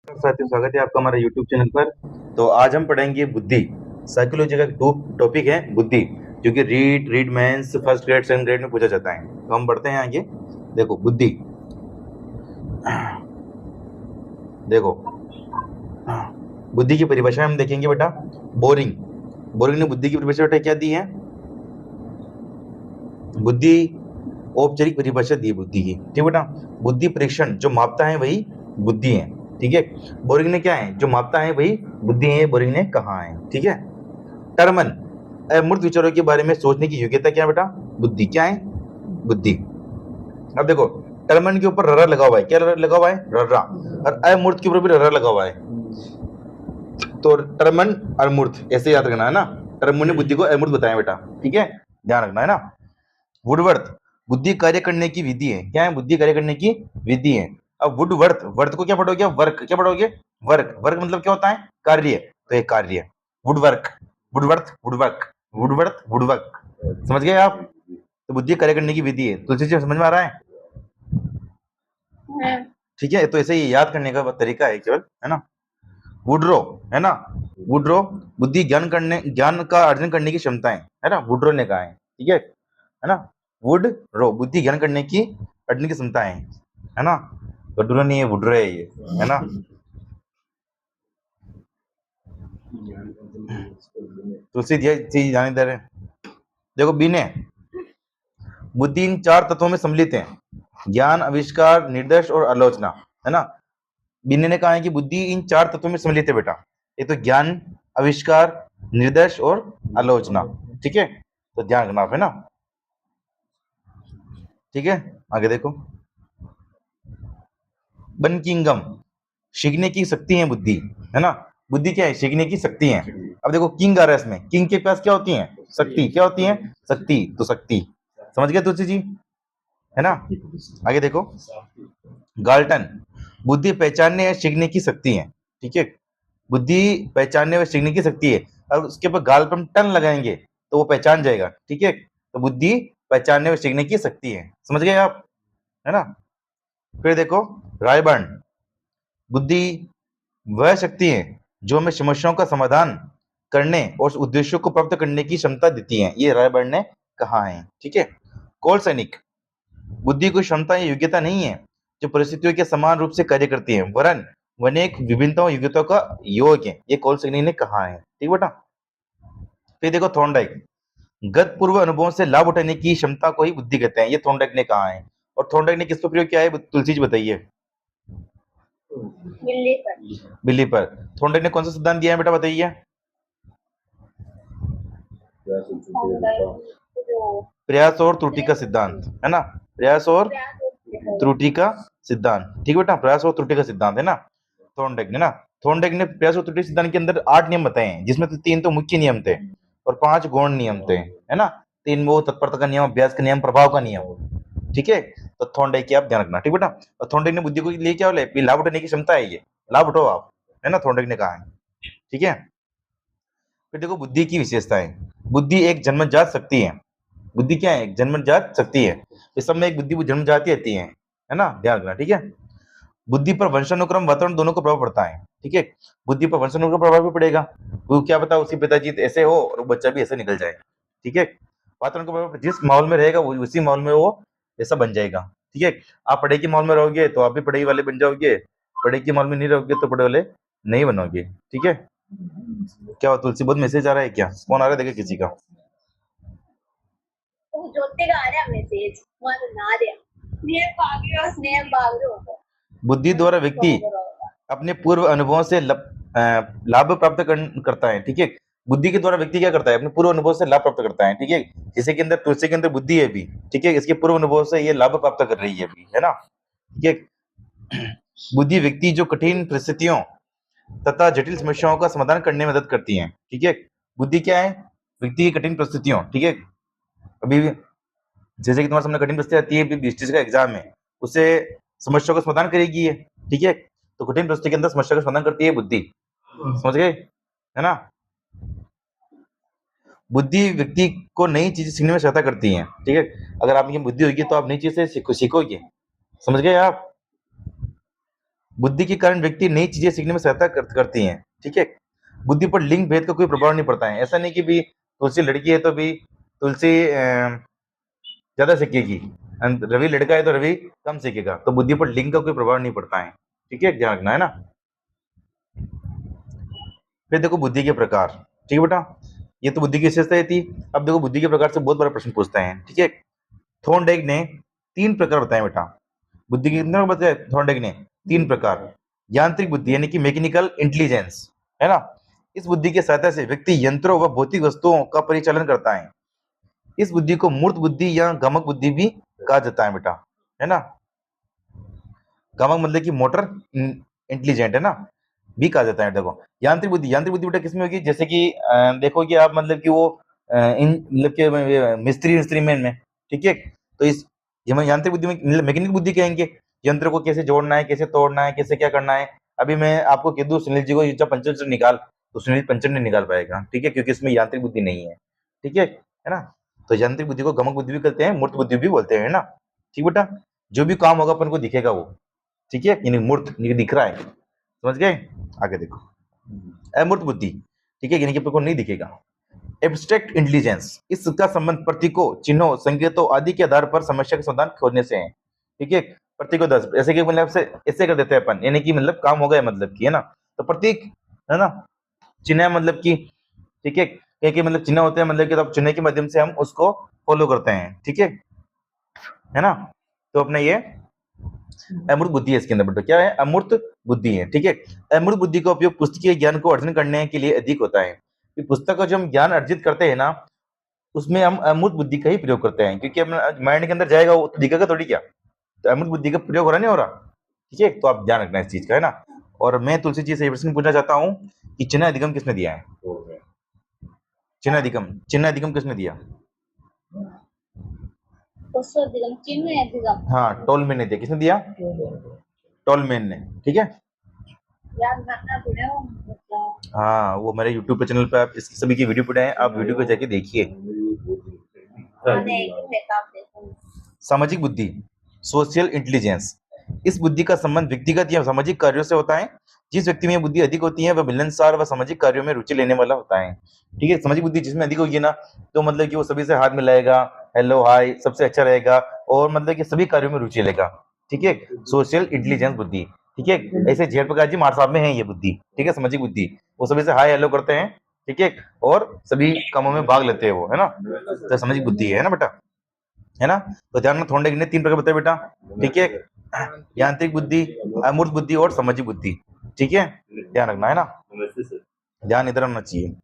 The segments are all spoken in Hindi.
साथियों, स्वागत है आपका हमारे YouTube चैनल पर। तो आज हम पढ़ेंगे बुद्धि। साइकोलॉजी का टॉपिक है बुद्धि, जो कि रीड mains first grade second grade में पूछा जाता है। तो हम बढ़ते हैं आगे। देखो बुद्धि, देखो बुद्धि की परिभाषा हम देखेंगे बेटा। बोरिंग ने बुद्धि की परिभाषा बेटा क्या दी है? बुद्धि औपचारिक परिभाषा दी है बुद्धि की, ठीक बेटा। बुद्धि परीक्षण जो मापता है वही बुद्धि है, ठीक है। बोरिंग ने क्या है? जो मापता है वही बुद्धि है, बोरिंग ने कहा है, ठीक है। टर्मन, अमूर्त विचारों के बारे में सोचने की योग्यता क्या है बेटा? बुद्धि। क्या है? बुद्धि। अब देखो, टर्मन के ऊपर ररा लगा हुआ है। क्या लगा हुआ है? ररा। और अमूर्त के ऊपर भी ररा लगा हुआ है। तो टर्मन अमूर्त ऐसे याद रखना है ना। टर्मन ने बुद्धि को अमूर्त बताया बेटा, ठीक है, ध्यान रखना है ना। वुडवर्थ, बुद्धि कार्य करने की विधि है। क्या है? बुद्धि कार्य करने की विधि है। अब वुडवर्थ, वर्थ को क्या पढ़ोगे? वर्क। क्या पढ़ोगे? वर्क। वर्क मतलब क्या होता है? कार्य। तो एक कार्य वुडवर्क, वुडवर्क। समझ गए आप? तो बुद्धि कार्य करने की विधि है। तो चीजें समझ में आ रहा है? ठीक है, तो ऐसे ही याद करने का तरीका है केवल, है ना। वुड्रो, है ना। वुड्रो, बुद्धि ज्ञान का अर्जन करने की क्षमता है ना। वुड्रो ने कहा है, ठीक है ना। वुड रो, बुद्धि ज्ञान करने की अर्जन की क्षमता है ना। वुड्रो नहीं है, वुड्रो है ये, है ना। तुलसी चीज जाने दे रहे। देखो बीने, बुद्धि इन चार तत्वों में सम्मिलित है: ज्ञान, आविष्कार, निर्देश और आलोचना, है ना। बिन्ने ने कहा है कि बुद्धि इन चार तत्वों में सम्मिलित है बेटा। ये तो ज्ञान, आविष्कार, निर्देश और आलोचना, ठीक है। तो ध्यान रखना आप, है ना। ठीक है, आगे देखो। बनकिंगम, सीखने की शक्ति है बुद्धि, है ना। बुद्धि क्या है? सीखने की शक्ति है। अब देखो किंग आ रहा है इसमें। किंग के पास क्या होती है? शक्ति। क्या होती है? शक्ति। तो शक्ति समझ गए तुलसी जी, है ना। आगे देखो। गाल्टन, बुद्धि पहचानने या सीखने की शक्ति है, ठीक है। बुद्धि पहचानने व सीखने की शक्ति है। और उसके ऊपर गाल पर हम टन लगाएंगे तो वो पहचान जाएगा, ठीक है। तो बुद्धि पहचानने व सीखने की शक्ति है, समझ गए आप, है ना। फिर देखो रायबर्न, बुद्धि वह शक्ति है जो हमें समस्याओं का समाधान करने और उद्देश्यों को प्राप्त करने की क्षमता देती है। ये रायबर्न ने कहा है, ठीक है। कोल सैनिक, बुद्धि कोई क्षमता या योग्यता नहीं है जो परिस्थितियों के समान रूप से कार्य करती है, वरन अनेक विभिन्नताओं योग्यताओं का योग है। ये कोल सैनिक ने कहा है, ठीक बेटा। फिर देखो थॉर्नडाइक, गत पूर्व अनुभवों से लाभ उठाने की क्षमता को ही बुद्धि कहते हैं। ये थॉर्नडाइक ने कहा है। और थॉर्नडाइक ने किस पर प्रयोग किया है? तुलसी जी बताइए। बिल्ली पर। थॉर्नडाइक ने कौन सा सिद्धांत दिया है बेटा, बताइए। प्रयास और त्रुटि का सिद्धांत, है ना। प्रयास और त्रुटि का सिद्धांत, ठीक बेटा। प्रयास और त्रुटि का सिद्धांत, है ना, थॉर्नडाइक ने ना। थॉर्नडाइक ने प्रयास और त्रुटि सिद्धांत के अंदर 8 नियम बताए हैं, जिसमें तो 3 तो मुख्य नियम थे और 5 गौण नियम थे, है ना। 3 वो तत्परता का नियम, अभ्यास का नियम, प्रभाव का नियम, ठीक है। तो थॉर्नडाइक की आप ध्यान रखना, ठीक बेटा। और थॉर्नडाइक ने बुद्धि को लिए क्या बोले? लाभ उठाने की क्षमता है, ये लाभ उठाओ आप, है ना, थॉर्नडाइक ने कहा है, ठीक है। फिर देखो बुद्धि की विशेषताएं। बुद्धि एक जन्मजात शक्ति है। बुद्धि क्या है? एक जन्मजात शक्ति है। इस सब में एक बुद्धि जन्मजात ही रहती है ना, ध्यान रखना, ठीक है। बुद्धि पर वंशानुक्रम, वातावरण दोनों का प्रभाव पड़ता है, ठीक है। बुद्धि पर वंशानुक्रम प्रभाव भी पड़ेगा। वो क्या पता उसके पिताजी ऐसे हो और बच्चा भी ऐसे निकल जाए, ठीक है। वातावरण का प्रभाव, जिस माहौल में रहेगा वो उसी माहौल में वो ऐसा बन जाएगा, ठीक है। आप पढ़े के माहौल में रहोगे तो आप भी पढ़े वाले बन जाओगे, पढ़े के माहौल में नहीं रहोगे तो पढ़े वाले नहीं बनोगे, ठीक है। क्या हुआ तुलसी, बहुत मैसेज आ रहा है क्या? कौन आ रहा है? देखे किसी का। बुद्धि द्वारा व्यक्ति अपने पूर्व अनुभवों से लाभ प्राप्त करता है, ठीक है। बुद्धि के द्वारा व्यक्ति क्या करता है? अपने पूर्व अनुभव से लाभ प्राप्त करता है, ठीक है। जिसके अंदर तुलसी के अंदर बुद्धि है भी, ठीक है। इसके पूर्व अनुभव से ये लाभ प्राप्त कर रही है भी, है ना, ठीक है। बुद्धि व्यक्ति जो कठिन परिस्थितियों तथा जटिल समस्याओं का समाधान करने में मदद करती है, ठीक है। बुद्धि क्या है? व्यक्ति की कठिन परिस्थितियों, ठीक है। अभी जैसे कि तुम्हारे सामने कठिन परिस्थिति आती है, बीएसटी का एग्जाम है, उससे समस्या का समाधान करेगी ये, ठीक है। तो कठिन परिस्थिति के अंदर समस्या का समाधान करती है बुद्धि, समझ गए, है ना। बुद्धि व्यक्ति को नई चीजें सीखने में सहायता करती है, ठीक है। अगर आपकी बुद्धि होगी तो आप नई चीजें सीखोगे, समझ गए आप। बुद्धि के कारण व्यक्ति नई चीजें सीखने में सहायता करती हैं, ठीक है। बुद्धि पर लिंग भेद का कोई प्रभाव नहीं पड़ता है। ऐसा नहीं कि भी तुलसी लड़की है तो भी तुलसी ज्यादा सीखेगी, रवि लड़का है तो रवि कम सीखेगा। तो बुद्धि पर लिंग का कोई प्रभाव नहीं पड़ता है, ठीक है, ध्यान रखना है ना। फिर देखो बुद्धि के प्रकार, ठीक है बेटा, ये तो बुद्धि की विशेषता थी। अब देखो बुद्धि के प्रकार से बहुत बड़ा प्रश्न पूछते हैं, ठीक है। थॉर्नडाइक ने 3 प्रकार बताए बेटा। बुद्धि के कितने बताए थॉर्नडाइक ने? 3 प्रकार। यांत्रिक बुद्धि यानी कि मैकेनिकल इंटेलिजेंस, है ना। इस बुद्धि की सहायता से व्यक्ति यंत्रों व भौतिक वस्तुओं का परिचालन करता है। इस बुद्धि को मूर्त बुद्धि या गमक बुद्धि भी कहा जाता है बेटा, है ना। गमक मतलब कि मोटर इंटेलिजेंट, है ना, भी कहा जाता है। देखो यांत्रिक बुद्धि बेटा किसमें होगी? जैसे कि देखो कि आप मतलब कि वो इन मतलब के मिस्त्री में, ठीक है। तो इस ये मैं यांत्रिक बुद्धि में मतलब मैकेनिक बुद्धि कहेंगे। यंत्र को कैसे जोड़ना है, कैसे तोड़ना है, कैसे क्या करना है। अभी मैं आपको कह दूं सुनील जी को जब पंचर निकाल, तो सुनील पंचर नहीं निकाल पाएगा, ठीक है, क्योंकि इसमें यांत्रिक बुद्धि नहीं है, ठीक है ना। तो यांत्रिक बुद्धि को गमक बुद्धि भी कहते हैं, मूर्त बुद्धि भी बोलते हैं, है ना। ठीक बेटा, जो भी काम होगा अपन को दिखेगा वो, ठीक है, यानी मूर्त दिख रहा है, समझ गए। आगे देखो अमूर्त बुद्धि, ठीक है, यानी कि अपन को नहीं दिखेगा। एब्स्ट्रैक्ट इंटेलिजेंस, इसका संबंध प्रतीकों, चिन्हों, संकेतों आदि के आधार पर समस्या का समाधान खोजने से है, ठीक है। प्रतीकों 10 ऐसे कि मतलब से ऐसे कर देते हैं अपन, यानी कि मतलब काम हो गया मतलब कि, है ना। तो प्रतीक, है ना, चिन्ह मतलब कि, ठीक है, क्या मतलब चिन्ह होते हैं मतलब कि, तो चिन्ह के माध्यम से हम उसको फॉलो करते हैं, ठीक है ना। तो अपने ये अमूर्त बुद्धि है इसके अंदर बेटा, क्या है? अमूर्त बुद्धि है, ठीक है। अमूर्त बुद्धि का उपयोग पुस्तकीय ज्ञान को अर्जन करने के लिए अधिक होता है। कि पुस्तक का जो हम ज्ञान अर्जित करते हैं ना, उसमें हम अमूर्त बुद्धि का ही प्रयोग करते हैं, क्योंकि अपना माइंड के अंदर जाएगा वो तो दिखेगा थोड़ी क्या। तो अमूर्त बुद्धि का प्रयोग हो रहा नहीं हो रहा, ठीक है। तो आप ध्यान रखना इस चीज का, है ना। और मैं तुलसी जी से ये प्रश्न पूछना चाहता हूँ कि चिन्ह अधिगम किसने दिया है? चिन्ह अधिगम किसने दिया? हाँ, टोलमैन ने दिया। किसने दिया? टोलमैन ने, ठीक है। हाँ, वो मेरे YouTube पे चैनल पे आप इस सभी की वीडियो पड़े हैं, आप वीडियो को जाके देखिए। सामाजिक बुद्धि, सोशल इंटेलिजेंस, इस बुद्धि का संबंध व्यक्तिगत या सामाजिक कार्यों से होता है। जिस व्यक्ति में बुद्धि अधिक होती है वह मिलनसार व सामाजिक कार्यों में रुचि लेने वाला होता है, ठीक है। सामाजिक बुद्धि जिसमें अधिक होगी ना, तो मतलब कि वो सभी से हाथ मिलाएगा, हेलो हाय सबसे अच्छा रहेगा, और मतलब कि सभी कार्यों में रुचि लेगा, ठीक है। सोशल इंटेलिजेंस बुद्धि, ठीक है। ऐसे जयप्रकाश जी मार साहब में है ये बुद्धि, ठीक है, सामाजिक बुद्धि। वो सभी से हाय हेलो करते हैं, ठीक है, और सभी कामों में भाग लेते हैं वो, है ना। तो सामाजिक बुद्धि है ना बेटा, है ना। तो ध्यान में थोड़े ने 3 प्रकार बताए बेटा, ठीक है। यांत्रिक बुद्धि, अमूर्त बुद्धि और सामाजिक बुद्धि, ठीक है, ध्यान रखना, है ना। ध्यान इधर होना चाहिए।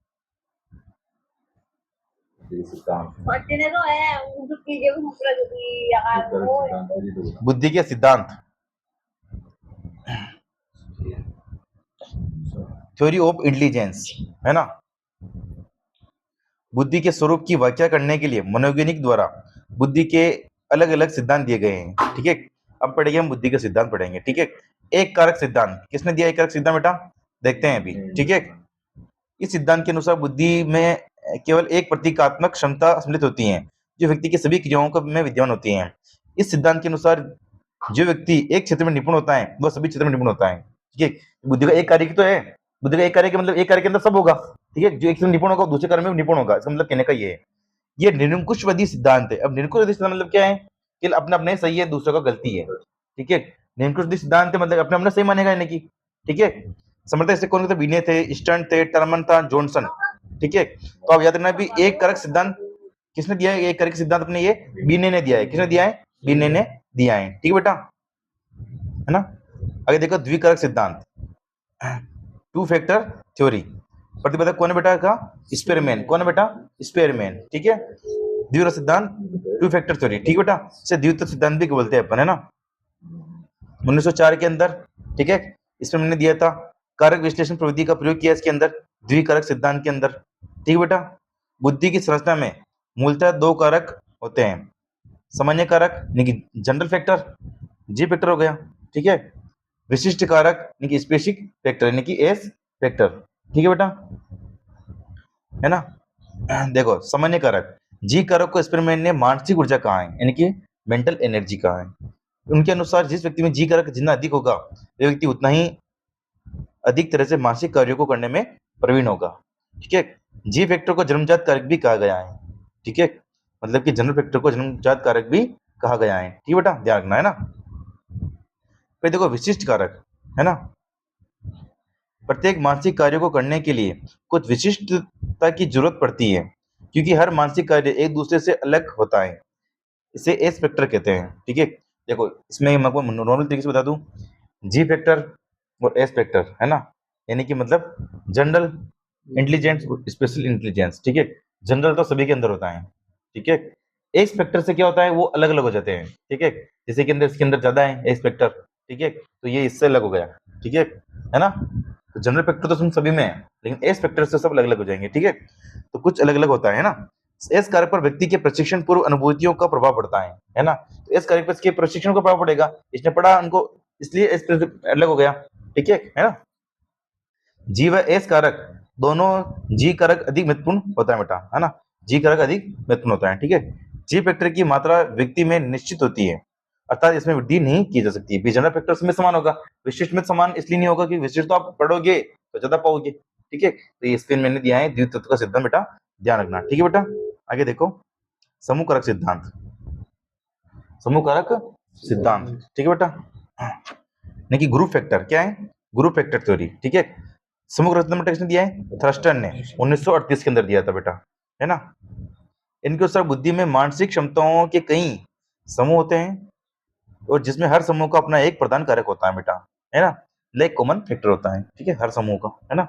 बुद्धि के सिद्धांत, थ्योरी ऑफ इंटेलिजेंस, है ना। बुद्धि के स्वरूप की व्याख्या करने के लिए मनोवैज्ञानिक द्वारा बुद्धि के अलग अलग सिद्धांत दिए गए हैं, ठीक है। अब पढ़ेंगे हम बुद्धि के सिद्धांत पढ़ेंगे, ठीक है। एक कारक सिद्धांत किसने दिया? एक कारक सिद्धांत बेटा देखते हैं अभी, ठीक है। इस सिद्धांत के अनुसार बुद्धि में केवल एक प्रतीकात्मक क्षमता सम्मिलित होती है, जो व्यक्ति की सभी क्रियाओं में विद्यमान होती है। इस सिद्धांत के अनुसार जो व्यक्ति एक क्षेत्र में निपुण होता है वह सभी क्षेत्र में निपुण होता है, ठीक है। बुद्धि का एक कार्य की तो है, बुद्धि का एक कार्य के मतलब एक कार्य के अंदर सब होगा, ठीक है। जो एक से निपुण होगा दूसरे कार्य में भी निपुण होगा, इसका मतलब कहने का ये है। ये निरंकुशवादी सिद्धांत है। अब निरंकुशवादी सिद्धांत मतलब क्या है? कि अपने अपने सही है, दूसरे का गलती है, ठीक है। निरंकुशवादी सिद्धांत मतलब अपने अपने सही मानेगा, यानी कि, ठीक है। समर्थक इससे कौन थे? बीने थे, स्टर्न थे, टर्मन था, जॉनसन, ठीक है। तो आप याद रखना भी एक कारक सिद्धांत किसने दिया है? एक कारक सिद्धांत अपने ये बीने ने दिया है। किसने दिया है? बीने ने दिया है, ठीक है बेटा, है ना। आगे देखो द्विकारक सिद्धांत, टू फैक्टर थ्योरी। प्रतिपादक कौन है बेटा का? स्पेयरमैन। कौन है बेटा? स्पेयरमैन, ठीक है। द्वितीय सिद्धांत, टू फैक्टर थ्योरी, ठीक है बेटा, से द्वितीय सिद्धांत भी बोलते हैं अपन, है ना। 1904 के अंदर, ठीक है, इसमें मैंने दिया था कारक विश्लेषण प्रविधि का प्रयोग किया इसके अंदर, द्विकारक सिद्धांत के अंदर, ठीक है बेटा। बुद्धि की संरचना में मूलतः 2 कारक होते हैं, सामान्य कारक यानी कि जनरल फैक्टर, जी फैक्टर हो गया, ठीक है। विशिष्ट कारक यानी कि स्पेसिफिक फैक्टर यानी कि एस फैक्टर, ठीक है बेटा, है ना। देखो सामान्य कारक, जी कारक को एक्सपेरिमेंट ने मानसिक ऊर्जा कहा है, यानी कि मेंटल एनर्जी कहा है। उनके अनुसार जिस व्यक्ति में जी कारक जितना अधिक होगा, वह व्यक्ति उतना ही अधिक तरह से मानसिक कार्यों को करने में प्रवीण होगा। ठीक है, जी फैक्टर को जन्मजात कारक भी कहा गया है। ठीक है, मतलब कि जनरल फैक्टर को जन्मजात कारक भी कहा गया है। ठीक है बेटा, ध्यान रखना है ना। फिर देखो विशिष्ट कारक, है ना। प्रत्येक मानसिक कार्य को करने के लिए कुछ विशिष्टता की जरूरत पड़ती है, क्योंकि हर मानसिक कार्य एक दूसरे से अलग होता है। इसे एस फैक्टर कहते हैं। ठीक है, देखो इसमें मैं आपको नॉर्मल तरीके से बता दूं, जी फैक्टर और एस फैक्टर, है ना, यानी कि मतलब जनरल इंटेलिजेंस, स्पेशल इंटेलिजेंस। ठीक है, जनरल तो सभी के अंदर होता है। ठीक है, एस फैक्टर से क्या होता है, वो अलग अलग हो जाते हैं। ठीक है, जैसे के अंदर इसके अंदर ज्यादा है एस फैक्टर, ठीक है, तो ये इससे अलग हो गया। ठीक है ना। तो जनरल फैक्टर तो तुम सभी में है, लेकिन एस फैक्टर से सब अलग अलग हो जाएंगे। ठीक है, तो कुछ अलग अलग होता है ना। इस कार्य पर व्यक्ति के प्रशिक्षण पूर्व अनुभूतियों का प्रभाव पड़ता है ना। तो इस कार्य पर इसके प्रशिक्षण का प्रभाव पड़ेगा, इसने पढ़ा उनको, इसलिए इस अलग हो गया। ठीक है ना। जी व एस कारक दोनों, जी कारक अधिक महत्वपूर्ण होता है बेटा, है ना, जी कारक अधिक महत्वपूर्ण होता है। ठीक है, जी फैक्टर की मात्रा व्यक्ति में निश्चित होती है, अर्थात इसमें वृद्धि नहीं की जा सकती। जनरल फैक्टर्स में समान होगा, विशिष्ट में समान इसलिए नहीं होगा कि विशिष्ट तो आप पढ़ोगे तो ज्यादा पाओगे। ठीक है, तो ये स्क्रीन मैंने दिया है द्वितीय तत्व का सिद्धांत, बेटा ध्यान रखना। ठीक है बेटा, आगे देखो समूह कारक सिद्धांत, समूह कारक सिद्धांत। ठीक है बेटा, नहीं कि ग्रुप फैक्टर क्या है, ग्रुप फैक्टर थ्योरी। ठीक है, समूह कारक सिद्धांत किसने दिया है, थ्रस्टन ने 1938 के अंदर दिया था बेटा, है ना। इनके अनुसार बुद्धि में मानसिक क्षमताओं के कई समूह होते हैं, और जिसमें हर समूह का अपना एक प्रधान कारक होता है बेटा, है ना, लाइक कॉमन फैक्टर होता है। ठीक है, हर समूह का, है ना।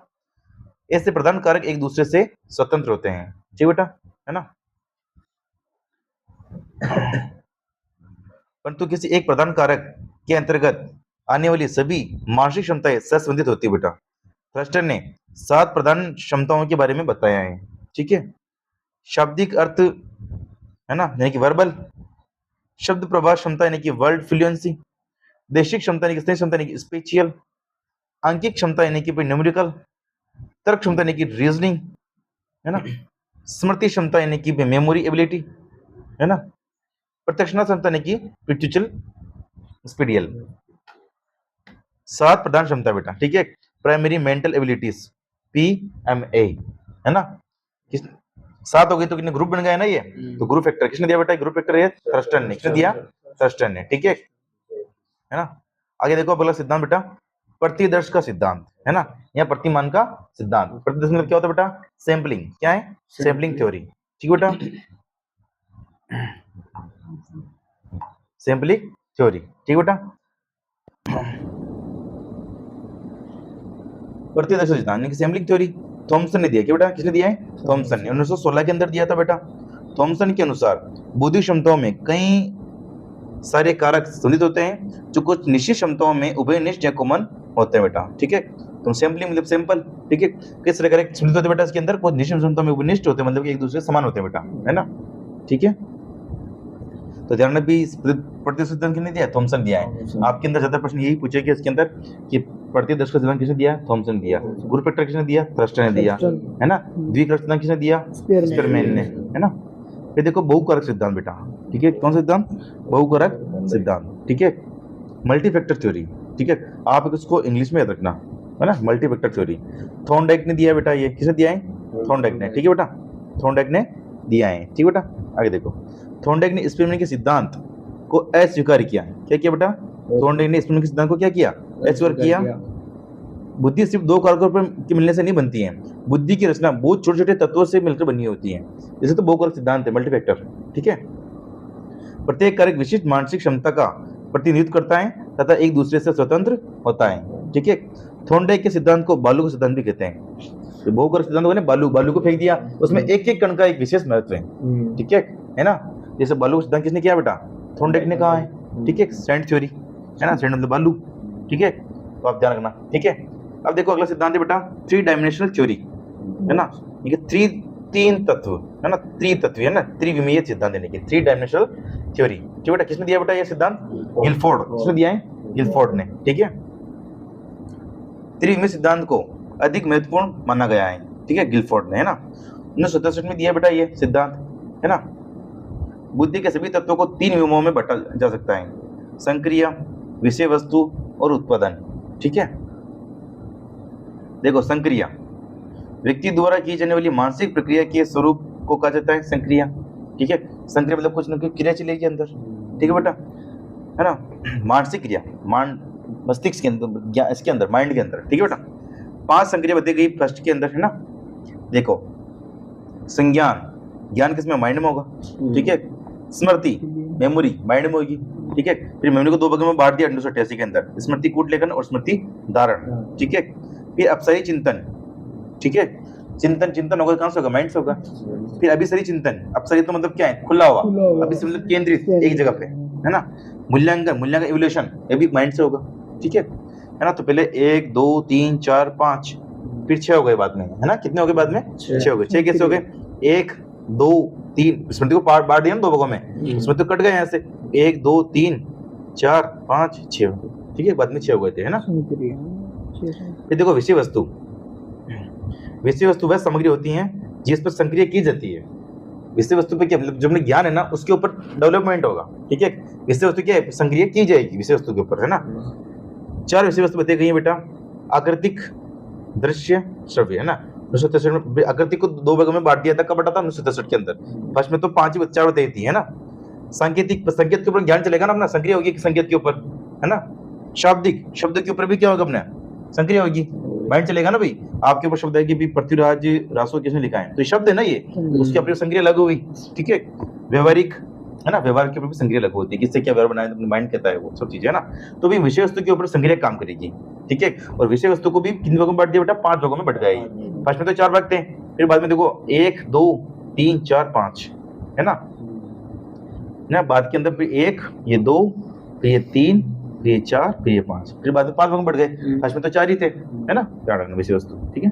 ऐसे प्रधान कारक एक दूसरे से स्वतंत्र होते हैं। ठीक बेटा, है ना। परंतु किसी एक प्रधान कारक के अंतर्गत आने वाली सभी मानसिक क्षमताएं सहसंबंधित होती है बेटा। थ्रस्टर ने 7 प्रधान क्षमताओं के बारे में बताया है। ठीक है, शाब्दिक अर्थ, है ना, यानी कि वर्बल, शब्द प्रभाव क्षमता यानी कि वर्ड फ्लुएंसी, देशिक क्षमता यानी कि स्थानिक क्षमता यानी कि स्पेशियल, आंकिक क्षमता यानी कि न्यूमेरिकल, तर्क क्षमता यानी कि रीजनिंग, है ना, स्मृति क्षमता यानी कि मेमोरी एबिलिटी, है ना, प्रत्यक्षता क्षमता यानी कि पिट्यूचल स्पीडियल। 7 प्रधान क्षमता बेटा। ठीक है, प्राइमरी मेंटल एबिलिटीज, PMA, है ना। किस 7 हो गई तो कितने ग्रुप बन गए ना ये, तो ग्रुप फैक्टर किसने दिया बेटा, ग्रुप फैक्टर है थ्रस्टन ने, किसने दिया, थ्रस्टन ने। ठीक है ना। आगे देखो अगला सिद्धांत बेटा, प्रतिदर्श का सिद्धांत, है ना, या प्रतिमान का सिद्धांत। प्रतिदर्श मतलब क्या होता है बेटा, सैंपलिंग, क्या है, सैंपलिंग थ्योरी। ठीक बेटा, सैंपलिंग थ्योरी। ठीक बेटा, प्रतिदर्श सिद्धांत यानी सैंपलिंग थ्योरी थॉमसन ने दिया। क्या बेटा, किसने दिया है, थॉमसन ने 1916 के अंदर दिया था बेटा। थॉमसन के अनुसार बुद्धि क्षमताओं में कई सारे कारक संबंधित होते हैं, जो कुछ निश्चित क्षमताओं में उभयनिष्ठ या कॉमन होते हैं बेटा। ठीक है, तो सैंपलिंग मतलब सैंपल। ठीक है, किस तरह कारक संबंधित होते हैं बेटा, इसके अंदर कुछ निश्चित क्षमताओं में उभयनिष्ठ होते हैं, मतलब कि एक दूसरे समान होते हैं बेटा, है ना। ठीक है, तो ध्यान में भी प्रतिदर्श सिद्धांत किसने दिया, थॉमसन दिया है। आपके अंदर ज्यादा प्रश्न यही पूछेगा इसके अंदर कि प्रतिदर्श का सिद्धांत किसने दिया, थॉमसन दिया। ग्रुप फैक्टर किसने दिया, थ्रस्टर ने दिया, है ना। द्विकारक सिद्धांत किसने दिया, स्पेयरमैन ने, है ना। फिर देखो बहुकारक सिद्धांत बेटा। ठीक है, कौन सा सिद्धांत, बहुकारक सिद्धांत। ठीक है, मल्टी फैक्टर थ्योरी। ठीक है, आप इसको इंग्लिश में याद रखना, है ना, मल्टी फैक्टर थ्योरी। थॉर्नडाइक ने दिया बेटा, ये किसने दिया है, थॉर्नडाइक ने। ठीक है बेटा, थॉर्नडाइक ने दिया है। ठीक है बेटा, आगे देखो थॉर्नडाइक ने स्पेरमैन के सिद्धांत को अस्वीकार किया। क्या किया बेटा, थॉर्नडाइक ने स्पेरमैन के सिद्धांत को क्या किया, अस्वीकार किया। बुद्धि सिर्फ 2 कारकों पर के मिलने से नहीं बनती है, बुद्धि की रचना बहुत छोटे छोटे तत्वों से मिलकर बनी होती है। जैसे तो बहुकारक सिद्धांत है, मल्टी फैक्टर। ठीक है, प्रत्येक कारक विशिष्ट मानसिक क्षमता का प्रतिनिधित्व करता है तथा एक दूसरे से स्वतंत्र होता है। ठीक है, थॉर्नडाइक के सिद्धांत को बालू का सिद्धांत भी कहते हैं। तो बहुकारक सिद्धांत को बालू, बालू को फेंक दिया, उसमें एक एक कण का एक विशेष महत्व है। ठीक है ना। जैसे बालू का सिद्धांत किसने किया बेटा, थॉर्नडाइक ने कहा है। ठीक है, सैंड थ्योरी, है ना, सैंड मतलब बालू। ठीक है, तो आप ध्यान रखना। ठीक है, अब देखो अगला सिद्धांत है बेटा 3 डायमेंशनल थ्योरी, है ना। ठीक है, 3 तत्व, है ना, त्रितत्व, है ना, त्रिविमीय सिद्धांत यानी कि 3 डायमेंशनल थ्योरी। ठीक बेटा, किसने दिया बेटा ये सिद्धांत, गिलफोर्ड, किसने दिया है, गिलफोर्ड ने। ठीक है, त्रिविमीय सिद्धांत को अधिक महत्वपूर्ण माना गया है। ठीक है, गिलफोर्ड ने, है ना, 1967 में दिया बेटा ये सिद्धांत, है ना। बुद्धि के सभी तत्वों को 3 विमों में बांटा जा सकता है, संक्रिया, विषय वस्तु और उत्पादन। ठीक है, देखो संक्रिया व्यक्ति द्वारा की जाने वाली मानसिक प्रक्रिया के स्वरूप को कहा जाता है संक्रिया। ठीक है, संक्रिया मतलब कुछ ना कुछ क्रिया चलेगी अंदर। ठीक है बेटा, है ना, मानसिक क्रिया, मस्तिष्क के अंदर, इसके अंदर, माइंड के अंदर। ठीक है बेटा, 5 संक्रिया बताई गई फर्स्ट के अंदर, है ना। देखो संज्ञान, ज्ञान किसमें, माइंड में होगा। ठीक है, स्मृति, मेमोरी माइंड में होगी। ठीक है, फिर मेमोरी को 2 भागों में बांट दिया 1888 के अंदर, स्मृति कूट लेखन और स्मृति धारण। ठीक है, फिर अपसरी चिंतन। ठीक है, चिंतन होगा कहां से होगा, माइंड से होगा। फिर अभिसरी चिंतन, अपसरी तो मतलब क्या है, खुला हुआ, अभिसरी मतलब केंद्रित एक जगह पे, है ना। मूल्यांकन इवोल्यूशन, ये भी माइंड से होगा। ठीक है ना। तो पहले 1 2 3 4 5, फिर 6 हो गए बाद में, है ना। कितने हो गए बाद में, 6 हो गए। 6 कैसे हो गए, 1 2 3, स्मृति को बांट दिया ना 2 भागों में, स्मृति कट गए यहाँ से, 1 2 3 4 5 6 हो गए। ठीक है, बाद में 6 हो गए थे, है ना। फिर देखो विषय वस्तु, विषय वस्तु वह सामग्री होती है जिस पर संक्रिया की जाती है। विषय वस्तु पे क्या मतलब, जो हमें ज्ञान है ना उसके ऊपर डेवलपमेंट होगा। ठीक है, विषय वस्तु क्या है, संक्रिया की जाएगी विषय वस्तु के ऊपर, है ना। 4 विषय वस्तु बताई गई है बेटा, आकृतिक, दृश्य, श्रव्य, है ना। 1963 में आकृतिक को 2 भागों में बांट दिया था, कब बांटा था, 1963 के अंदर। फर्स्ट में तो 5 ही 4 बताई थी, है ना। सांकेतिक, संकेत के ऊपर ज्ञान चलेगा ना अपना, संक्रिया होगी संकेत के ऊपर, है ना। शाब्दिक, शब्द के ऊपर भी क्या होगा अपने, संक्रिया होगी, माइंड चलेगा ना भाई। आपके ऊपर शब्द है कि पृथ्वीराज रासो किसने लिखा है, तो ये शब्द है ना, ये उसके ऊपर संक्रिया लागू हुई। ठीक है, व्यवहारिक, है ना, व्यवहार के ऊपर भी संक्रिया लागू होती है, किससे क्या व्यवहार बनाया, माइंड कहता है वो सब चीजें, है ना। तो भी विषय वस्तु के ऊपर संक्रिया काम करेगी। ठीक है, और विषय वस्तु को भी कितने भागों में बांट दिया बेटा, 5 भागों में बट गई। फर्स्ट में तो 4 भाग थे, फिर बाद में देखो 1 2 3 4 5, है ना। बाद के अंदर फिर 1, ये 2, फिर ये 3, फिर ये 4, फिर ये 5, फिर बाद में 5 भाग में बढ़ गए। फर्स्ट में तो 4 ही थे, है ना, 4 विषय वस्तु। ठीक है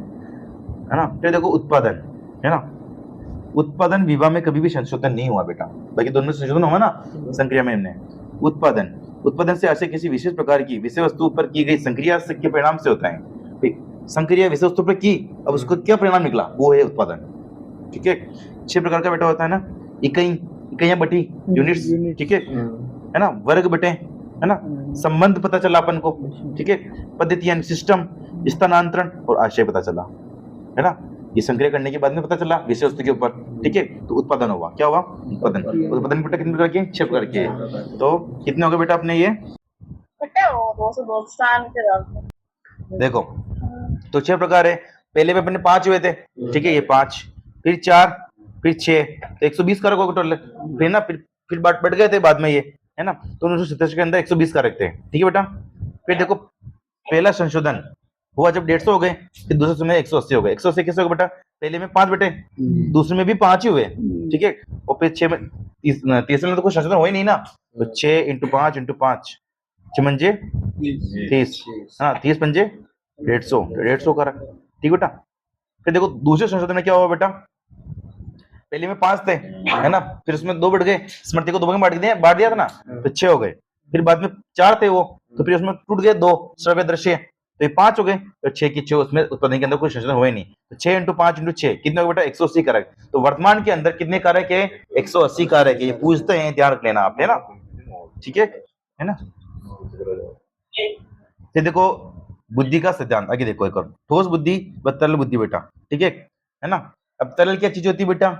ना। फिर देखो उत्पादन, है ना। उत्पादन विवाह में कभी भी संशोधन नहीं हुआ बेटा, बाकी दोनों में संशोधन हुआ ना संक्रिया में। हमने उत्पादन से ऐसे किसी विशेष प्रकार की विषय वस्तु पर की गई संक्रिया के परिणाम से होता है। संक्रिया विषय वस्तु पर की, अब उसको क्या परिणाम निकला, वो है उत्पादन। ठीक है, 6 प्रकार का बेटा होता है ना, इकाइयां बटी, यूनिट्स। ठीक है ना, वर्ग बटे, है ना, संबंध पता चला अपन को। ठीक है, पद्धतियां, सिस्टम, स्थानांतरण और आशय पता चला, है ना। ये संक्रिया करने के बाद में पता चला विषय वस्तु के ऊपर। ठीक है, तो उत्पादन हुआ, क्या हुआ, उत्पादन बेटा कितने प्रकार के, 6 प्रकार के। तो कितने हो गए बेटा अपने ये, देखो तो 6 प्रकार है। पहले में अपने 5 हुए थे। ठीक है, ये 5, फिर 4, फिर 6, तो 120 कारक हो गए टोटल। फिर ना फिर बढ़ गए थे बाद में ये, है ना। तो 1987 के अंदर 120 कारक थे। ठीक है बेटा, फिर देखो पहला संशोधन हुआ जब 150 हो गए, फिर दूसरे समय 180 हो गए। 180 कैसे हो गए बेटा, पहले में 5 बेटे, दूसरे में भी 5 ही हुए। ठीक है, और फिर 6 में, तीसरे में तो कोई संशोधन हो ही नहीं ना, तो 6 × 5 × 5, 6 म्हणजे 30, हाँ 30 पंजे 150 कारक। ठीक बेटा, फिर देखो दूसरे संशोधन में क्या हुआ बेटा, पहले में 5 थे, है ना, फिर उसमें 2 बढ़ गए, स्मृति को 2 भाग में बांट दिया था ना, तो 6 हो गए। फिर बाद में 4 थे वो, तो फिर उसमें टूट गए 2, श्रव्य, दृश्य, तो ये 5 हो गए। तो 6 की 6, उसमें उत्पादन के अंदर कोई संशोधन हुए नहीं। तो 6 × 5 × 6 कितने हो बेटा, 180 कारक। तो वर्तमान के अंदर कितने कारक है, 180 कारक है। ये पूछते हैं, ध्यान रख लेना आप, है ना। ठीक है ना। फिर देखो बुद्धि का सिद्धांत, आगे देखो एक और, ठोस बुद्धि व तरल बुद्धि बेटा। ठीक है ना। अब तरल क्या चीज होती है बेटा,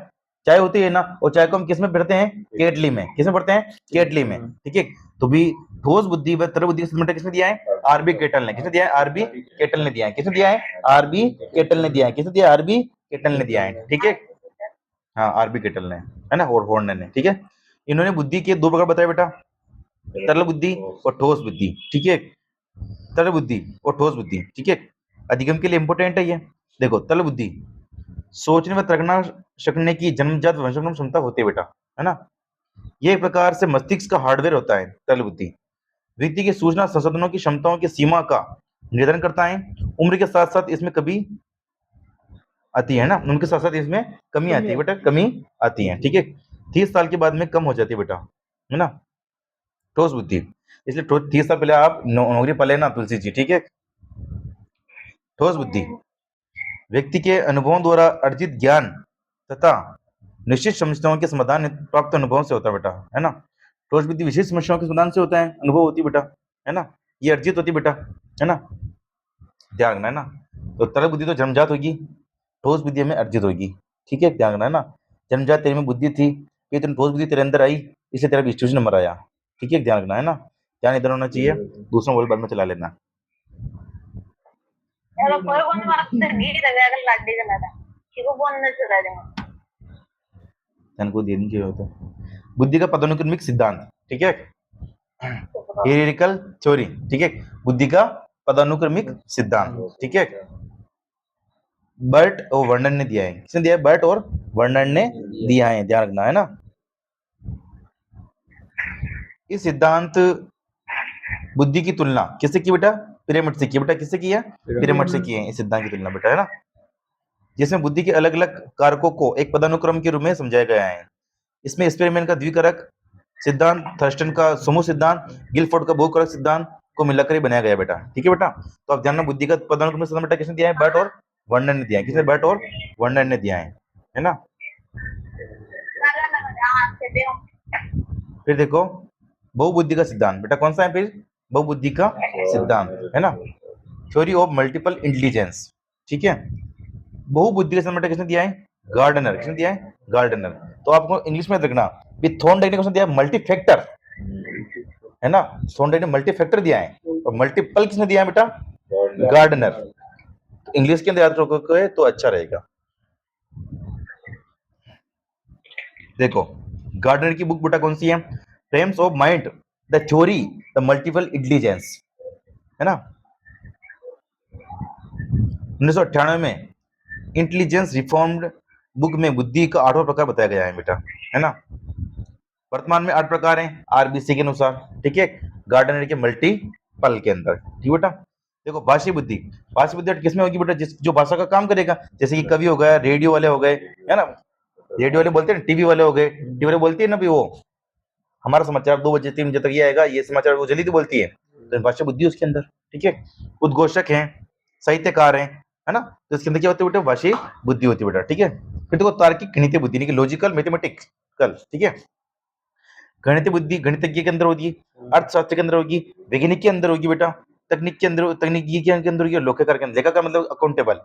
चाय होती है ना, और चाय को हम किसमें भरते हैं, केटली में। किसमें भरते हैं, केटली में। ठीक है, तो भी ठोस बुद्धि व तरल बुद्धि का सिद्धांत किसने दिया है, आरबी केटल ने। किसने दिया है, आरबी केटल ने दिया है। किसने दिया है, आरबी केटल ने दिया है। किसने दिया है, आरबी केटल ने दिया है। ठीक है, हाँ आरबी केटल ने, है ना, और हॉर्न ने। ठीक है, इन्होंने बुद्धि के 2 प्रकार बताए बेटा, तरल बुद्धि और ठोस बुद्धि। ठीक है, तरल बुद्धि और ठोस बुद्धि। ठीक है, अधिगम के लिए इंपोर्टेंट है ये। देखो तरल बुद्धि, सोचने व तर्कना सकने की जन्मजात वंशानुगत क्षमता होती है बेटा, है ना। ये एक प्रकार से मस्तिष्क का हार्डवेयर होता है तरल बुद्धि। व्यक्ति की सूचना संसाधनों की क्षमताओं की सीमा का निर्धारण करता है। उम्र के साथ साथ इसमें कभी आती है ना, उम्र के साथ साथ इसमें कमी आती है बेटा, कमी आती है। ठीक है, 30 साल के बाद में कम हो जाती है बेटा, है ना, ठोस बुद्धि। इसलिए 30 साल पहले आप नौकरी पाले ना तुलसी जी। ठीक है, ठोस बुद्धि व्यक्ति के अनुभवों द्वारा अर्जित ज्ञान तथा निश्चित समस्याओं के समाधान प्राप्त अनुभवों से होता है बेटा, है ना। ठोस बुद्धि विशेष समस्याओं के समाधान से होता है, अनुभव होती है बेटा, है ना, ये अर्जित होती है बेटा, है ना, ध्यान रखना है ना। तो तरल बुद्धि तो जन्मजात होगी, ठोस बुद्धि में अर्जित होगी, ठीक है, ध्यान रखना है ना। जन्मजात तेरे में बुद्धि थी, फिर तेरे ठोस बुद्धि तेरे अंदर आई, इसलिए तेरा डिस्ट्रीब्यूशन नंबर आया, ठीक है, ध्यान रखना है ना। ध्यान इधर होना चाहिए, दूसरा मोबाइल बाद में चला लेना। ध्यान को देने की जरूरत है। बुद्धि का पदानुक्रमिक सिद्धांत, ठीक है, हियरिकल थ्योरी, ठीक है, बुद्धि का पदानुक्रमिक सिद्धांत, ठीक है। बर्ट और वर्णन ने दिया है, किसने दिया है? बर्ट और वर्णन ने दिया है, ध्यान रखना है ना। इस सिद्धांत बुद्धि की तुलना किससे की बेटा? पिरामिड से की बेटा, किससे की है? पिरामिड से की है इस सिद्धांत की तुलना बेटा, है ना, जिसमें बुद्धि के अलग अलग कारकों को एक पदानुक्रम के रूप में समझाया गया है। इसमें एक्सपेरिमेंट का द्विकारक सिद्धांत, थर्स्टन का समूह सिद्धांत, गिलफोर्ड का बहुकारक सिद्धांत को मिलाकर ही बनाया गया बेटा, ठीक है बेटा। तो आप जानना बुद्धि का पदानुक्रम सिद्धांत बेटा किसने दिया है? बर्ट और वर्णन ने दिया है। किसने? बर्ट और वर्णन ने दिया है ना। फिर देखो बहुबुद्धि का सिद्धांत बेटा कौन सा है? फिर बहुबुद्धि का सिद्धांत, है ना, थ्योरी ऑफ मल्टीपल इंटेलिजेंस, ठीक है। बहुबुद्धि का सिद्धांत बेटा किसने दिया है? गार्डनर। किसने दिया है? गार्डनर। तो आपको इंग्लिश में देखना, थॉर्नडाइक ने किसने दिया है? मल्टीफैक्टर, है ना, थॉर्नडाइक ने मल्टीफैक्टर दिया है, और मल्टीपल किसने दिया है बेटा? गार्डनर। तो इंग्लिश के अंदर याद रखोगे तो अच्छा रहेगा। देखो गार्डनर की बुक बेटा कौन सी है? Frames of mind, the theory, the multiple intelligence, है ना। 1998 में इंटेलिजेंस रिफॉर्म्ड बुक में बुद्धि का 8वां प्रकार बताया गया है बेटा, है ना। वर्तमान में 8 प्रकार हैं आरबीसी के अनुसार, ठीक है, गार्डनर के मल्टीपल के अंदर, ठीक बेटा। देखो भाषी बुद्धि, भाषी बुद्धि किसमें होगी बेटा? जिस जो भाषा का काम करेगा, जैसे कि कवि हो गया, रेडियो वाले हो गए, है ना, रेडियो वाले बोलते हैं, टीवी वाले हो गए, टीवी वाले बोलती है ना भी वो हमारा समाचार 2 बजे 3 बजे तक ये आएगा, ये समाचार वो जल्दी बोलती है, तो भाषा बुद्धि उसके अंदर, ठीक है। उद्घोषक है, साहित्यकार है ना, तो इसके अंदर क्या होती है बेटा? भाषी बुद्धि होती है बेटा, ठीक है। फिर देखो तार्किक गणितीय बुद्धि, नहीं लॉजिकल मैथमेटिकल, ठीक है। गणितीय बुद्धि गणितज्ञ के अंदर होगी, अर्थशास्त्र के अंदर होगी, वैज्ञानिक के अंदर होगी बेटा, तकनीक के अंदर, तकनीकी के अंदर होगी, लेखाकार के अंदर। लेखाकार मतलब अकाउंटेबल,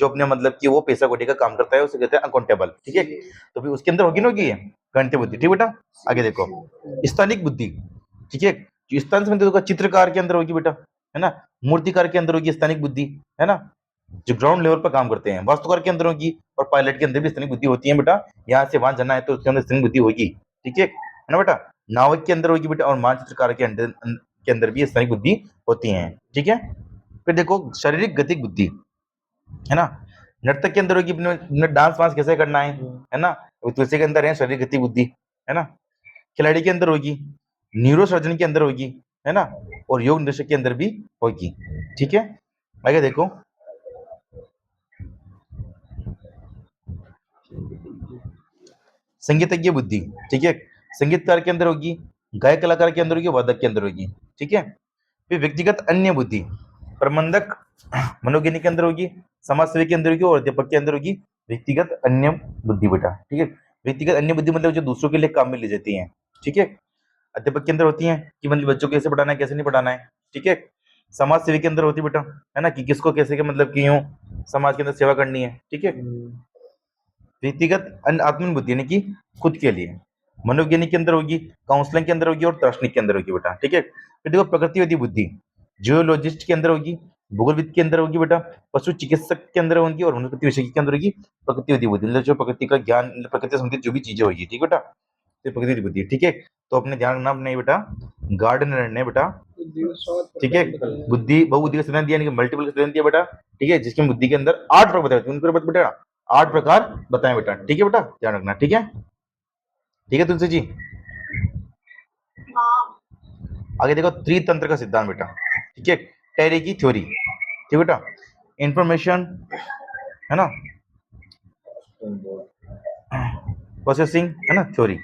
जो अपने मतलब कि वो पैसा कोटी का काम करता है उसे कहते हैं अकाउंटेबल, ठीक है। तो फिर उसके अंदर होगी ना होगी गणितीय बुद्धि, ठीक बेटा। आगे देखो स्थानिक बुद्धि, ठीक है, जो स्थान से मतलब चित्रकार के अंदर होगी बेटा, है ना, मूर्तिकार के अंदर होगी स्थानिक बुद्धि, है ना, जो ग्राउंड लेवल पर काम करते हैं, वास्तुकार के अंदर होगी, और पायलट के अंदर भी स्थानिक बुद्धि होती है बेटा। यहाँ से वहां जाना है तो उसके अंदर स्थानिक बुद्धि होगी, ठीक है ना बेटा। नाविक के अंदर होगी बेटा, और मानचित्रकार के अंदर भी स्थानिक बुद्धि होती है, ठीक है। फिर देखो शारीरिक गतिक बुद्धि, है ना, नर्तक के अंदर होगी अपने डांस वांस कैसे करना है ना, तुलसी के अंदर है शारीरिक गति बुद्धि, है ना। खिलाड़ी के अंदर होगी, न्यूरो सर्जन के अंदर होगी, है ना, और योग निदेशक के अंदर भी होगी, ठीक है। आगे देखो संगीतज्ञ बुद्धि, ठीक है, संगीतकार के अंदर होगी, गायक कलाकार के अंदर होगी, वादक के अंदर होगी, ठीक है। फिर व्यक्तिगत अन्य बुद्धि प्रबंधक मनोज्ञानी के अंदर होगी, समाज सेवी के अंदर होगी, और अध्यापक के अंदर होगी व्यक्तिगत अन्य बुद्धि बेटा, ठीक है। व्यक्तिगत अन्य बुद्धि मतलब जो दूसरों के लिए काम में ली जाती है, ठीक है। अध्यापक के अंदर होती है कि मतलब बच्चों को कैसे पढ़ाना है कैसे नहीं पढ़ाना है, ठीक है। समाज सेवी के अंदर होती है बेटा, है ना, कि किसको कैसे के मतलब क्यों समाज के अंदर सेवा करनी है, ठीक है। व्यक्तिगत आत्म बुद्धि यानी कि खुद के लिए। मनोवैज्ञानिक के अंदर होगी, काउंसलिंग के अंदर होगी, और दार्शनिक के अंदर होगी बेटा, ठीक है। फिर देखो प्रकृतिवादी बुद्धि जियोलॉजिस्ट के अंदर होगी, भूगोलविद के अंदर होगी बेटा, पशु चिकित्सक के अंदर होगी, और वनस्पति विशेषज्ञ के अंदर होगी प्रकृतिवादी बुद्धि, मतलब जो प्रकृति का ज्ञान, प्रकृति से संबंधित जो भी चीजें होगी, ठीक है बेटा, तो प्रकृति बुद्धि, ठीक है। तो अपने ध्यान रखना अपने बेटा गार्डनर ने बेटा, ठीक है, बुद्धि बहुबुद्धि का सिद्धांत दिया, मल्टीपल का सिद्धांत दिया बेटा, ठीक है, जिसकी बुद्धि के अंदर 8 प्रकार बताए, उनको बेटा 8 प्रकार बताएं बेटा, ठीक है बेटा, ध्यान रखना, ठीक है, ठीक है तुलसी जी। आगे देखो त्रितंत्र का सिद्धांत बेटा, ठीक है, टेरी की थ्योरी, ठीक बेटा, इंफॉर्मेशन, है ना, प्रोसेसिंग, है ना, थ्योरी।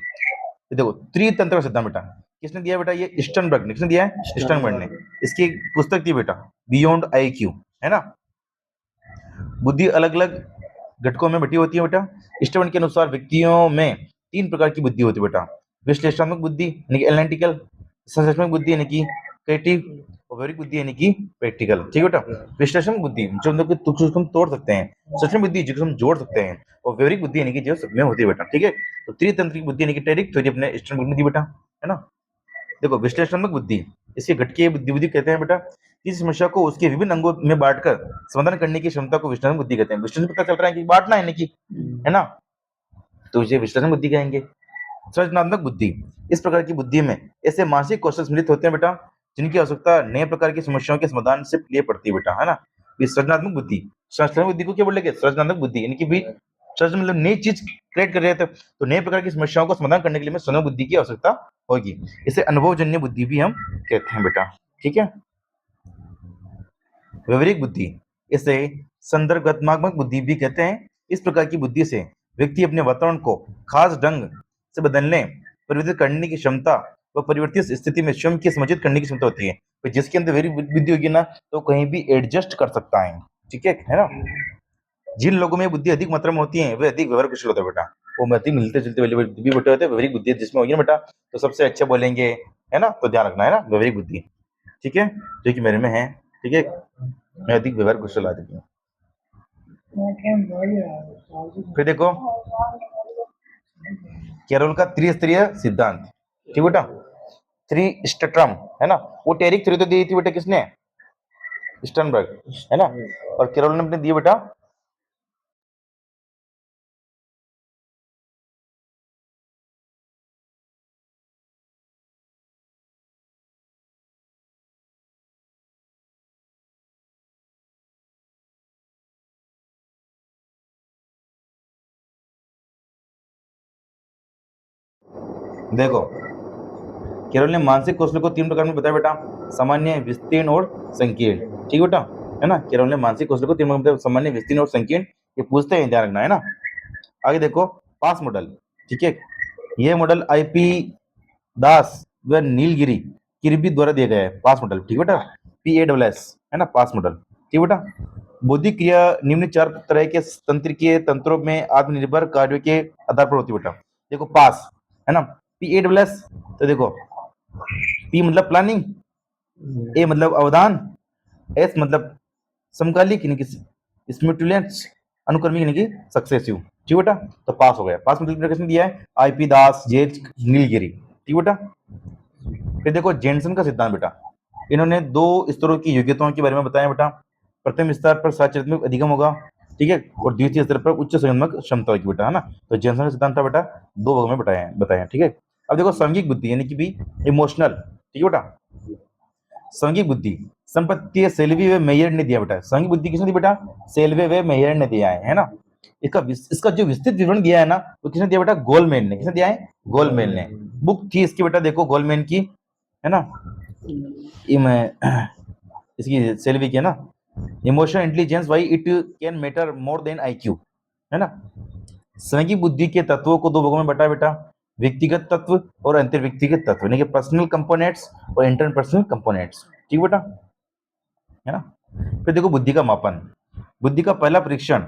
देखो त्रितंत्र का सिद्धांत बेटा किसने दिया बेटा? ये स्टर्नबर्ग ने, किसने दिया है? स्टर्नबर्ग ने। इसकी एक पुस्तक थी बेटा बियॉन्ड आईक्यू, है ना। बुद्धि अलग अलग घटकों में बटी होती है बेटा। स्टर्नबर्ग के अनुसार व्यक्तियों में 3 प्रकार की बुद्धि होती है बेटा। विश्लेषणात्मक बुद्धि यानी कि एनालिटिकल, संरचनात्मक बुद्धि यानी कि क्रिएटिव, और व्यवहारिक बुद्धि यानी कि प्रैक्टिकल। ठीक है बेटा। विश्लेषणात्मक बुद्धि जो हम लोग कुछ हम तोड़ सकते हैं, संरचनात्मक बुद्धि जो हम जोड़ सकते हैं, और व्यवहारिक बुद्धि यानी कि जो सब में होती है बेटा। ठीक है। तो त्रितंत्रिक बुद्धि यानी कि टेरिक थ्योरी अपने स्टैंड बुद्धि बेटा, है ना। देखो विश्लेषणात्मक बुद्धि, इसके घटकीय बुद्धि कहते हैं बेटा। किसी समस्या को उसके विभिन्न अंगों में बांटकर समाधान करने की क्षमता को विश्लेषणात्मक बुद्धि कहते हैं। विश्लेषण पता चल रहा है कि बांटना है कि, है ना, तो इसे विश्लेषण बुद्धि कहेंगे। सृजनात्मक बुद्धि, इस प्रकार की बुद्धि में ऐसे मानसिक कौशल सम्मिलित होते हैं बेटा जिनकी आवश्यकता नए प्रकार की समस्याओं के समाधान से लिए पड़ती है बेटा, है ना। ये सृजनात्मक बुद्धि, सृजनात्मक बुद्धि को क्या बोलेंगे? सृजनात्मक बुद्धि यानी कि भी सृजन मतलब नई चीज क्रिएट कर रहे थे, तो नए प्रकार की समस्याओं का समाधान करने के लिए हमें सृजनात्मक बुद्धि की आवश्यकता होगी। इसे अनुभवजन्य बुद्धि भी हम कहते हैं बेटा। ठीक है। व्यवहारिक बुद्धि, इसे संदर्भात्मक बुद्धि भी कहते हैं। इस प्रकार की बुद्धि से व्यक्ति अपने वातावरण को खास ढंग से बदलने, परिवर्तित करने की क्षमता व परिवर्तित स्थिति में स्वयं की समायोजित करने की क्षमता होती है। तो जिसके अंदर व्यवहारिक बुद्धि होगी ना, तो कहीं भी एडजस्ट कर सकता है। ठीक है ना। जिन लोगों में बुद्धि अधिक मात्रा में होती है वे अधिक व्यवहार कुशल होते हैं बेटा। वो अधिक मिलते जुलते वाली बुद्धि भी बेटे होते हैं। व्यवहारिक बुद्धि जिसमें होगी ना बेटा, तो सबसे अच्छा बोलेंगे, है ना। तो ध्यान रखना, है ना, व्यवहारिक बुद्धि। ठीक है, जो कि मेरे में है। ठीक है, मैं अधिक व्यवहार कुशल आदमी हूँ। फिर देखो कैरोल का त्रिस्तरीय सिद्धांत। ठीक बेटा, थ्री स्टेट्रम, है ना। वो टेरिक थ्योरी तो दी थी बेटा किसने? स्टर्नबर्ग, है ना। और कैरोल ने अपने दिए बेटा देखो केरल ने मानसिक कौशल को 3 प्रकार में बताया बेटा, सामान्य, विस्तीर्ण और संकीर्ण। ठीक बेटा, है ना। केरल ने मानसिक कौशल को 3 प्रकार में बताया, सामान्य, विस्तीर्ण और संकीर्ण। ये पूछते हैं, ध्यान रखना, है ना। आगे देखो पास मॉडल। ठीक है, ये मॉडल आईपी दास व नीलगिरी किरबी द्वारा दिया गया है। पास मॉडल, ठीक बेटा, PASS, है ना, पास मॉडल। ठीक बेटा, बौद्धिक क्रिया निम्न 4 तरह के तंत्रिकीय तंत्रों में आत्मनिर्भर कार्यों के आधार पर होती है बेटा। देखो पास, है ना, PASS, तो देखो P मतलब प्लानिंग, A मतलब अवधान, S मतलब समकालिक यानी कि सिमुलेटेंस, अनुक्रमिक यानी कि सक्सेसिव। ठीक बेटा, तो पास हो गया। पास मतलब किसने दिया है? आईपी दास, जेज नीलगिरी। ठीक बेटा, फिर देखो जेनसन का सिद्धांत बेटा, इन्होंने 2 स्तरों की योग्यताओं के बारे में बताया बेटा। प्रथम स्तर पर सचेतनात्मक अधिगम होगा, ठीक है, और द्वितीय स्तर पर उच्च संज्ञानात्मक क्षमता होगी बेटा, है ना। तो जेनसन का सिद्धांत था बेटा, 2 भागों में बताया। ठीक है। अब देखो सांघिक बुद्धि यानी कि भी इमोशनल। ठीक है बेटा, सांघिक बुद्धि संपत्ति सेल्वी व मेयर ने दिया बेटा। सांघिक बुद्धि किसने दी बेटा? सेल्वे व मेयर ने दिया है ना। इसका जो विस्तृत विवरण दिया है ना, वो किसने दिया बेटा? गोलमैन ने। किसने दिया है? गोलमैन ने। बुक थी इसकी बेटा, देखो गोलमैन की, है ना। इसकी सेल्वी की, है ना, emotional intelligence why it can matter more than IQ, है ना। सांघिक बुद्धि के तत्वों को 2 भागों में बांटा बेटा, व्यक्तिगत तत्व और अंतर्व्यक्तिगत तत्व, यानी कि पर्सनल कंपोनेंट्स और इंटरपर्सनल कंपोनेंट्स। ठीक बेटा, है ना। फिर देखो बुद्धि का मापन। बुद्धि का पहला परीक्षण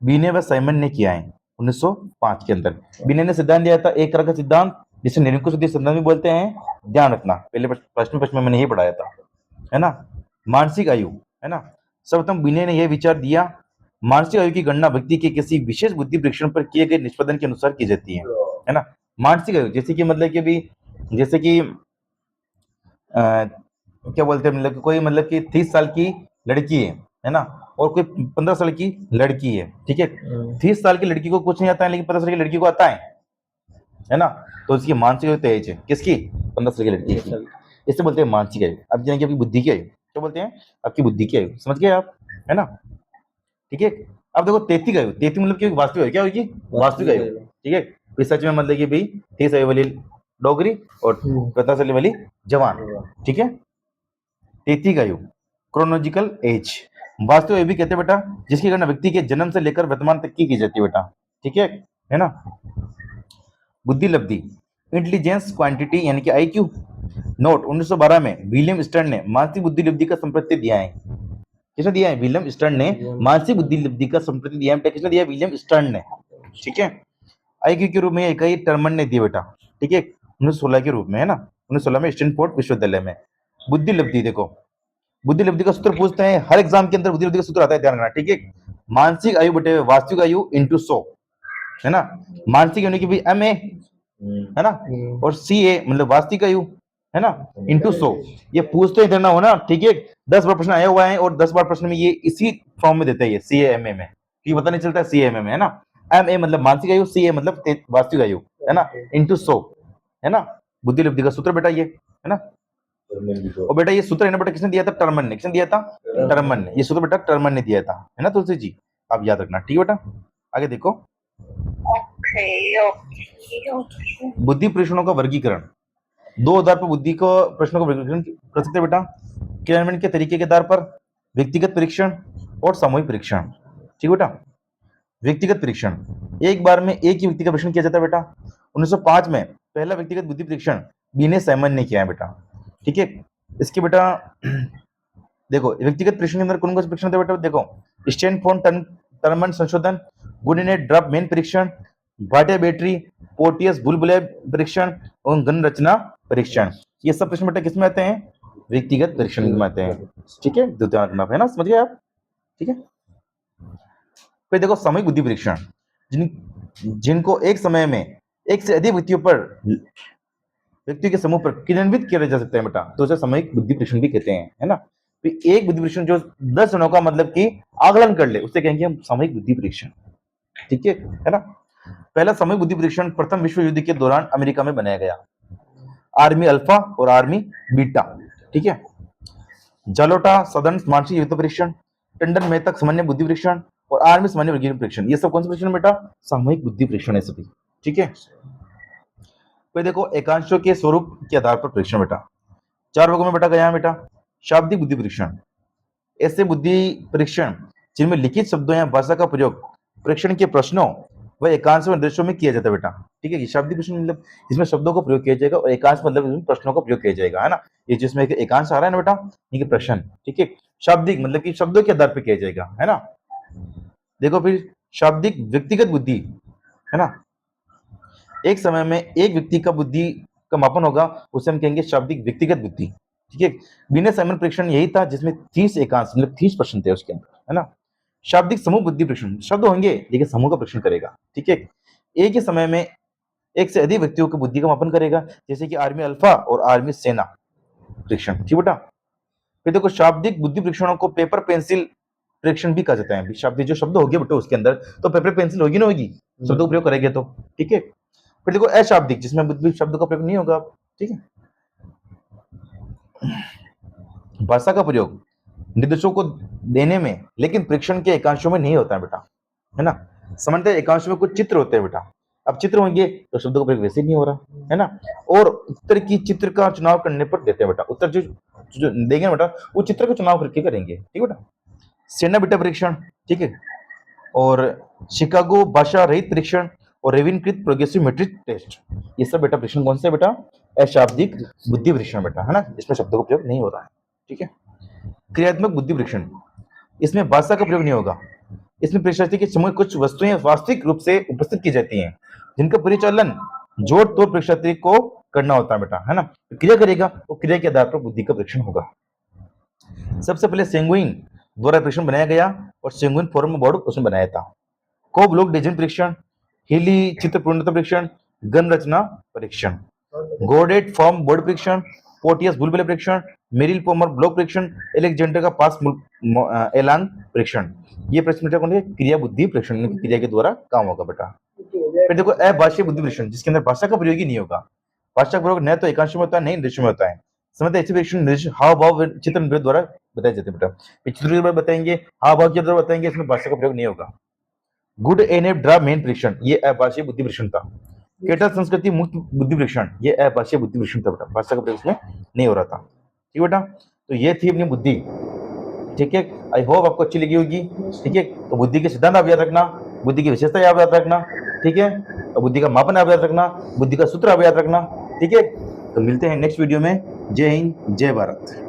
बीने व साइमन ने किया है 1905 के अंदर। बीने ने सिद्धांत दिया था एक तरह का सिद्धांत जिसे निरंकुश बुद्धि सिद्धांत भी बोलते हैं। ध्यान रखना, पहले प्रश्न में मैंने ये पढ़ाया था, है ना। मानसिक आयु, है ना। सर्वप्रथम बीने ने यह विचार दिया, मानसिक आयु की गणना व्यक्ति के किसी विशेष बुद्धि परीक्षण पर किए गए निष्पादन के अनुसार की जाती है ना। मानसिक आयु जैसे कि मतलब कि अभी जैसे कि क्या बोलते हैं, मतलब कि कोई मतलब कि 30 साल की लड़की है ना, और कोई 15 साल की लड़की है। ठीक है, 30 साल की लड़की को कुछ नहीं आता है, लेकिन 15 साल की लड़की को आता है ना। तो उसकी मानसिक आयु तेज है, किसकी? 15 साल की लड़की की। इससे बोलते हैं मानसिक आयु। अब जानेंगे आपकी बुद्धि की आयु, क्या बोलते हैं? आपकी बुद्धि की आयु, समझ गए आप, है ना। ठीक है, अब देखो 33 आयु, 33 मतलब कि वास्तविक आयु, क्या होगी? वास्तविक आयु। ठीक है, तो सच में मतलब कि भाई 30 आयु वाली डोगरी और 15 साल वाली जवान। ठीक है, 33 आयु क्रोनोलॉजिकल एज, वास्तविक आयु भी कहते हैं बेटा, जिसकी गणना व्यक्ति के जन्म से लेकर वर्तमान तक की जाती है बेटा। ठीक है ना। बुद्धि लब्धि, इंटेलिजेंस क्वांटिटी यानी कि IQ। नोट 1912 में विलियम स्टर्न ने मानसिक बुद्धि लब्धि का संप्रति दिया है। किसने दिया है? विलियम स्टर्न ने मानसिक बुद्धि लब्धि का संप्रति दिया है बेटा। किसने दिया? विलियम स्टर्न ने। ठीक है, IQ के रूप में इकाई टर्मन ने दिया बेटा। ठीक है, 1916 के रूप में, है ना, 1916 में स्टैनफोर्ड विश्वविद्यालय में। बुद्धि लब्धि, देखो बुद्धि लब्धि का सूत्र पूछते हैं हर एग्जाम के अंदर, बुद्धि लब्धि का सूत्र आता है, ध्यान रखना, ठीक है। मानसिक आयु बटे वास्तविक आयु इंटू 100, है ना। मानसिक यानी कि भी MA, है ना, और CA मतलब वास्तविक आयु, है ना, इंटू 100। ये पूछते ही देना हो ना, ठीक है। 10 बार प्रश्न आया हुआ है और 10 बार प्रश्न में ये इसी फॉर्म में देता है, ये CA MA में, ये पता नहीं चलता है CA MA में, है ना। MA मतलब मानसिक आयु, CA मतलब वास्तविक आयु, है ना, इंटू 100, है ना। बुद्धि लब्धि का सूत्र बेटा ये, है ना। और बेटा ये सूत्र है ना बेटा, किसने दिया था? टर्मन ने। किसने दिया था? टर्मन ने। ये सूत्र बेटा टर्मन ने दिया था, है ना तुलसी जी, आप याद रखना, ठीक है बेटा। आगे देखो, बुद्धि परीक्षणों का वर्गीकरण। 2 आधार पर बुद्धि को प्रश्नों का वर्गीकरण कर सकते हैं बेटा, क्रियान्वयन के तरीके के आधार पर, व्यक्तिगत परीक्षण और सामूहिक परीक्षण, ठीक बेटा। व्यक्तिगत परीक्षण, एक बार में एक ही व्यक्ति का परीक्षण किया जाता है बेटा। 1905 में पहला व्यक्तिगत बुद्धि परीक्षण बीने सैमन ने किया है बेटा, ठीक है। इसके बेटा देखो, व्यक्तिगत परीक्षण के अंदर कौन कौन से परीक्षण थे बेटा? देखो, स्टैनफोर्ड टर्मन संशोधन, गुडिनेट ड्रॉप मेन परीक्षण, भाटे बैटरी, पोर्टियस बुलबुले परीक्षण और गण रचना परीक्षण। ये सब प्रश्न बेटा किसमें आते हैं? व्यक्तिगत परीक्षण में आते हैं, ठीक है, ध्यान रखना, है ना, समझ गए आप, ठीक है। फिर देखो सामूहिक बुद्धि परीक्षण, जिनको एक समय में एक से अधिक व्यक्तियों पर, व्यक्ति के समूह पर क्रियान्वित किया जा सकता है बेटा, तो उसे सामूहिक बुद्धि परीक्षण भी कहते हैं, है ना। फिर एक बुद्धि परीक्षण जो 10 जनों का मतलब कि आकलन कर ले, उसे कहेंगे हम सामूहिक बुद्धि परीक्षण, ठीक है ना। पहला सामूहिक बुद्धि परीक्षण प्रथम विश्व युद्ध के दौरान अमेरिका में बनाया गया, आर्मी अल्फा और आर्मी बीटा, ठीक है। जालोटा सदन मानसिक युद्ध परीक्षण, टंडन मेहता सामान्य बुद्धि परीक्षण और आर्मी सामान्य वर्गीकरण परीक्षण, ये सब कौन से परीक्षण बेटा? सामूहिक बुद्धि परीक्षण है सभी, ठीक है। फिर देखो एकांशों के स्वरूप के आधार पर परीक्षण बेटा, 4 वर्गों में बेटा गया है बेटा। शाब्दिक बुद्धि परीक्षण, ऐसे बुद्धि परीक्षण जिनमें लिखित शब्दों या भाषा का प्रयोग परीक्षण के प्रश्नों व एकांश में दृश्यों में किया जाता है बेटा, ठीक है। शाब्दिक परीक्षण मतलब इसमें शब्दों का प्रयोग किया जाएगा और एकांश मतलब इसमें प्रश्नों का प्रयोग किया जाएगा, है ना। ये जिसमें एकांश आ रहा है ना बेटा, ये प्रश्न, ठीक है। शाब्दिक मतलब कि शब्दों के आधार पर किया जाएगा, है ना। देखो फिर शाब्दिक व्यक्तिगत बुद्धि, है ना, एक समय में एक व्यक्ति का बुद्धि का मापन होगा, उसे हम कहेंगे शाब्दिक व्यक्तिगत बुद्धि, ठीक है। बिना सैमन परीक्षण यही था जिसमें 30 एकांश मतलब 30 प्रश्न थे उसके अंदर, है ना। शाब्दिक समूह बुद्धि परीक्षण, शब्द होंगे लेकिन समूह का परीक्षण करेगा, ठीक है। एक ही समय में एक से अधिक व्यक्तियों की बुद्धि का मापन करेगा, जैसे कि आर्मी अल्फा और आर्मी सेना परीक्षण, ठीक बेटा। फिर देखो शाब्दिक बुद्धि परीक्षणों को पेपर पेंसिल परीक्षण भी कहा जाता है। शाब्दिक जो शब्द होंगे बेटा उसके अंदर, तो पेपर पेंसिल होगी ना, होगी, शब्दों का प्रयोग करेंगे तो, ठीक है। फिर देखो अशाब्दिक, जिसमें बुद्धि शब्द का प्रयोग नहीं होगा, ठीक है। भाषा का प्रयोग निर्देशों को देने में, लेकिन परीक्षण के एकांशों में नहीं होता है बेटा, है ना। सामान्यतः एकांश में कुछ चित्र होते हैं बेटा, अब चित्र होंगे तो शब्दों का प्रयोग वैसे नहीं हो रहा, है ना। और उत्तर की चित्र का चुनाव करने पर देते हैं बेटा, उत्तर जो देंगे बेटा वो चित्र का चुनाव करके करेंगे, ठीक बेटा। सेना बेटा परीक्षण, ठीक है, और शिकागो भाषा रहित परीक्षण और रेविनकृत प्रोग्रेसिव मेट्रिक टेस्ट, ये सब बेटा परीक्षण कौन से बेटा? अशाब्दिक बुद्धि परीक्षण बेटा, है ना, इसमें शब्दों का प्रयोग नहीं हो रहा है, ठीक है। क्रियात्मक बुद्धि परीक्षण, इसमें भाषा का प्रयोग नहीं होगा, इसमें परीक्षार्थी के समूह कुछ वस्तुएं वास्तविक रूप से उपस्थित की जाती हैं, जिनका परिचालन जोड़ तोड़ परीक्षार्थी को करना होता है बेटा, है ना। क्रिया करेगा वो क्रिया के आधार पर बुद्धि का परीक्षण होगा। सबसे पहले सेंगुइन द्वारा परीक्षण बनाया गया और सेंगुइन फॉर्म बोर्ड उसने बनाया था। कोब लोक डिजाइन परीक्षण, हिली चित्र पूर्णता परीक्षण, गण रचना परीक्षण, गोडेट फॉर्म बोर्ड परीक्षण, पोर्टियस बुलबुले परीक्षण, मेरिल पोमर ब्लॉक परीक्षण, एलेक्जेंडर का पास एलान परीक्षण। ये प्रश्न कौन है? क्रिया बुद्धि परीक्षण, क्रिया के द्वारा काम होगा बेटा। फिर देखो अभाषीय बुद्धि परीक्षण, जिसके अंदर भाषा का प्रयोग ही नहीं होगा, भाषा का प्रयोग न तो एकांश में होता है, नहीं निर्देश में होता है। समझते ऐसे परीक्षण हाव भाव चित्र द्वारा बताए जाते हैं बेटा, चित्र के द्वारा बताएंगे, हाव भाव के द्वारा बताएंगे, इसमें भाषा का प्रयोग नहीं होगा। गुड एनएफ ड्रा मेन परीक्षण, ये अभाषीय बुद्धि परीक्षण था। केटल संस्कृति मुक्त बुद्धि परीक्षण, ये अभाषीय बुद्धि परीक्षण था बेटा, भाषा का प्रयोग इसमें नहीं हो रहा था, ठीक बेटा। तो ये थी अपनी बुद्धि, ठीक है। आई होप आपको अच्छी लगी होगी, ठीक है। तो बुद्धि के सिद्धांत आप याद रखना, बुद्धि की विशेषता याद रखना, ठीक है। और बुद्धि का मापन आप याद रखना, बुद्धि का सूत्र आप याद रखना, ठीक है। तो मिलते हैं नेक्स्ट वीडियो में। जय हिंद, जय भारत।